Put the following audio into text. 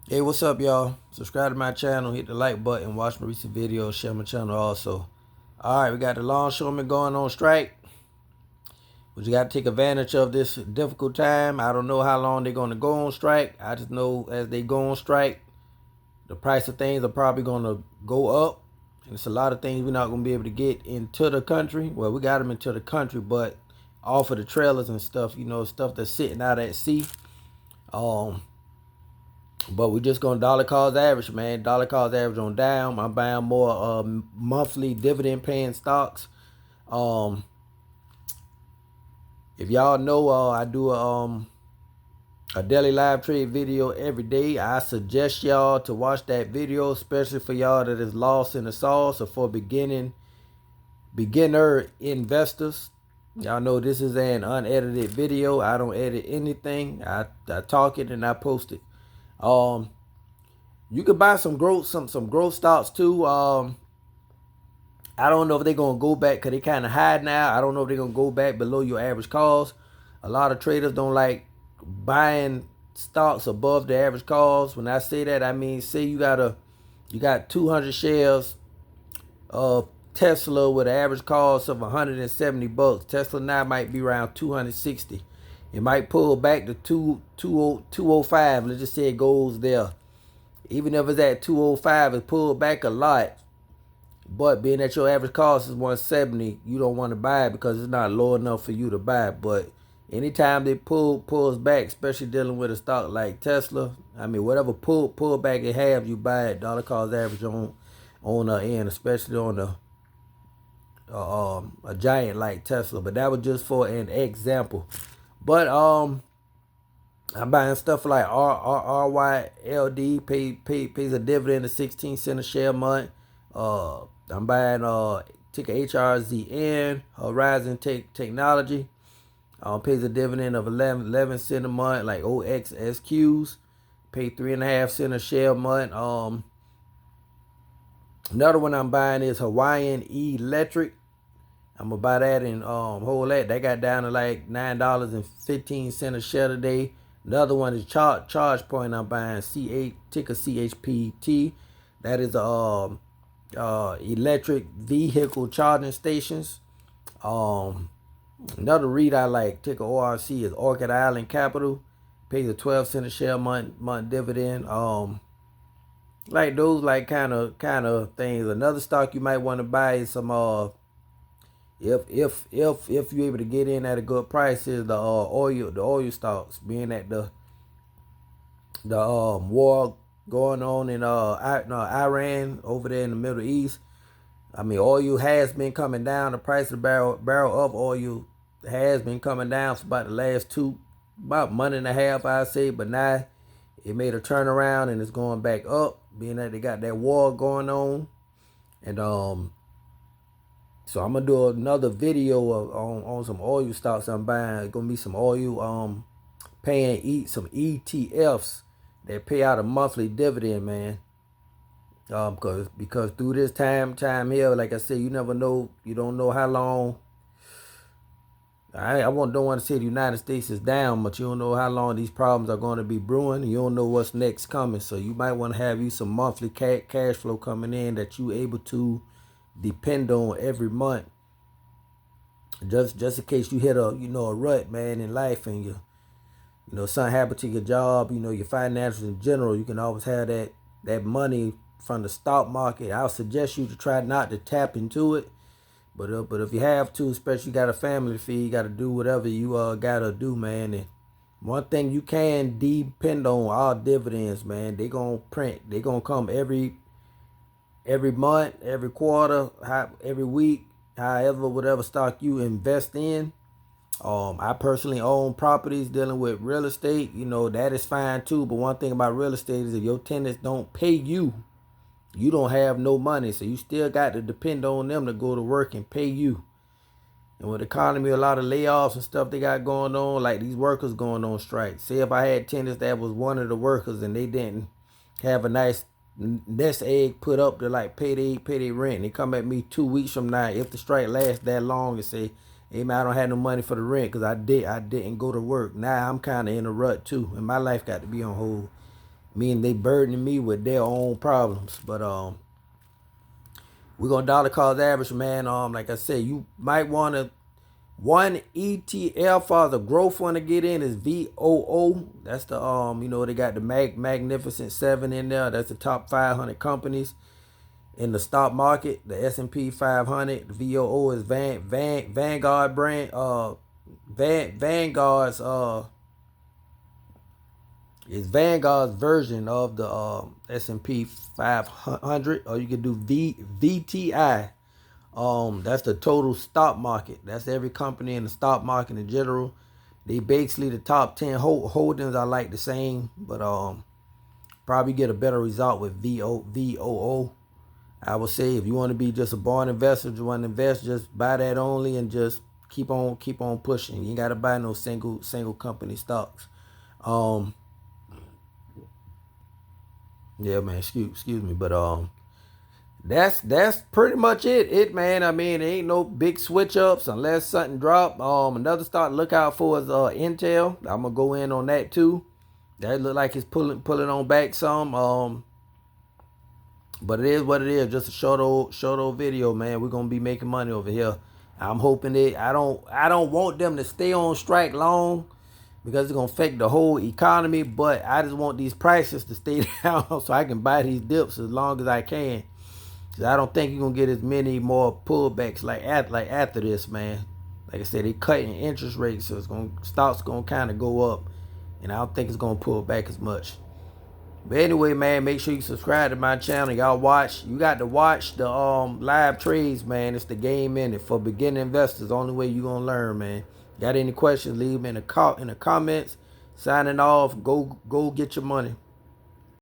Hey, what's up, y'all? Subscribe to my channel, hit the like button, watch my recent videos, share my channel also. All right, we got the longshoremen going on strike. But you got to take advantage of this difficult time. I don't know how long they're going to go on strike. I just know as they go on strike, the price of things are probably going to go up. And it's a lot of things we're not going to be able to get into the country. Well, we got them into the country, but off of the trailers and stuff, stuff that's sitting out at sea. Um, But we just gonna dollar cost average, man. Dollar cost average on down. I'm buying more monthly dividend paying stocks. Um, if y'all know, I do a daily live trade video every day. I suggest y'all to watch that video, especially for y'all that is lost in the sauce or for beginner investors. Y'all know this is an unedited video. I don't edit anything. I talk it and I post it. Um, you could buy some growth stocks too. I don't know if they're gonna go back because they kind of high now. I don't know if they're gonna go back below your average cost. A lot of traders don't like buying stocks above the average cost. When I say that, I mean say you got 200 shares of Tesla with an average cost of 170 bucks. Tesla now might be around 260. It might pull back to 205. Let's just say it goes there. Even if it's at 205, it pulled back a lot. But being that your average cost is 170, you don't want to buy it because it's not low enough for you to buy. But anytime they pulls back, especially dealing with a stock like Tesla, I mean whatever pull back it have, you buy it. Dollar cost average on the end, especially on a giant like Tesla. But that was just for an example. But I'm buying stuff like RYLD pays a dividend of 16 cents a share a month. I'm buying ticker HRZN Horizon Technology. Pays a dividend of 11 cents a month, like OXSQs. Pay 3.5 cents a share a month. Another one I'm buying is Hawaiian Electric. I'm gonna buy that and hold that. That got down to like $9.15 a share today. Another one is Charge Point. I'm buying C8 ticker CHPT. That is electric vehicle charging stations. Um, Another REIT I like ticker ORC is Orchid Island Capital. Pays a 12 cent a share month dividend. Like those like kind of things. Another stock you might want to buy is some if you're able to get in at a good price is the oil stocks, being that the war going on in Iran over there in the Middle East. I mean, oil has been coming down. The price of barrel of oil has been coming down for about the last about month and a half, I say. But now it made a turnaround and it's going back up, being that they got that war going on. And so I'm gonna do another video on some oil stocks I'm buying. It's gonna be some oil paying some ETFs that pay out a monthly dividend, man. Because through this time here, like I said, you never know. You don't know how long. Don't want to say the United States is down, but you don't know how long these problems are going to be brewing. You don't know what's next coming, so you might want to have you some monthly cash flow coming in that you able to depend on every month. Just in case you hit a rut, man, in life, and something happened to your job, your finances in general, you can always have that money from the stock market. I'll suggest you to try not to tap into it, but if you have to, especially you got a family to feed, you got to do whatever you gotta do, man. And one thing you can depend on, all dividends, man. They gonna come every month, every quarter, every week, however, whatever stock you invest in. I personally own properties dealing with real estate. That is fine too. But one thing about real estate is if your tenants don't pay you, you don't have no money. So you still got to depend on them to go to work and pay you. And with the economy, a lot of layoffs and stuff they got going on, like these workers going on strike. Say if I had tenants that was one of the workers and they didn't have a nice nest egg put up to like pay their rent, and they come at me 2 weeks from now, if the strike lasts that long, and say, hey man, I don't have no money for the rent because I didn't go to work. Now I'm kind of in a rut too, and my life got to be on hold. meaning they burdening me with their own problems. But we're gonna dollar cost average, man. Like I said, you might want to one ETF for the growth one to get in is VOO. That's the they got the Magnificent Seven in there. That's the top 500 companies in the stock market. The S&P 500. The VOO is Vanguard brand. Vanguard's is Vanguard's version of the S&P 500, or you can do VTI. That's the total stock market. That's every company in the stock market in general. They basically the top 10 holdings are like the same, but probably get a better result with VOO. I would say if you want to be just a born investor, you want to invest, just buy that only and just keep on pushing. You ain't gotta buy no single company stocks. Yeah, man, excuse me, but that's pretty much it, man. I mean, there ain't no big switch ups unless something drop. Another stock to look out for is Intel. I'm gonna go in on that too. That look like it's pulling on back some. But it is what it is. Just a short old video, man. We're gonna be making money over here. I'm hoping that I don't want them to stay on strike long because it's gonna affect the whole economy. But I just want these prices to stay down so I can buy these dips as long as I can. Cause I don't think you're gonna get as many more pullbacks like after this, man. Like I said, they cutting interest rates, so stocks gonna kind of go up, and I don't think it's gonna pull back as much. But anyway, man, make sure you subscribe to my channel. Y'all watch. You got to watch the live trades, man. It's the game in it for beginner investors. Only way you gonna learn, man. Got any questions? Leave them in the comments. Signing off. Go get your money.